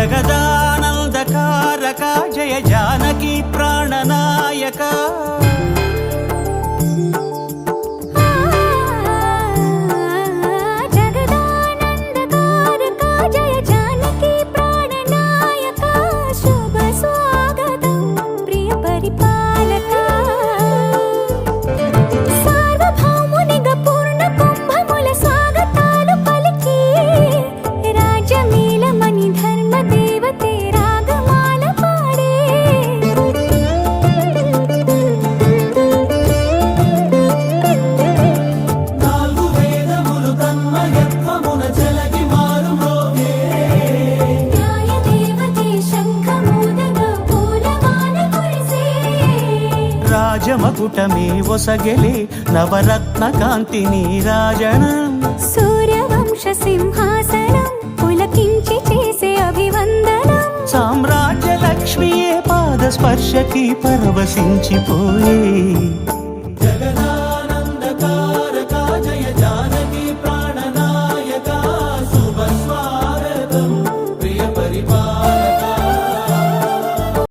జగదానందకారక జయ జానకి ప్రాణనాయక రాజమకుటమే ఒసగెలే నవరత్న కాంతి నీరాజనం సూర్యవంశ సింహాసనం పులకించి చేసే అభివందనం సామ్రాజ్య లక్ష్మియే పాద స్పర్శకి పరవశించిపోయే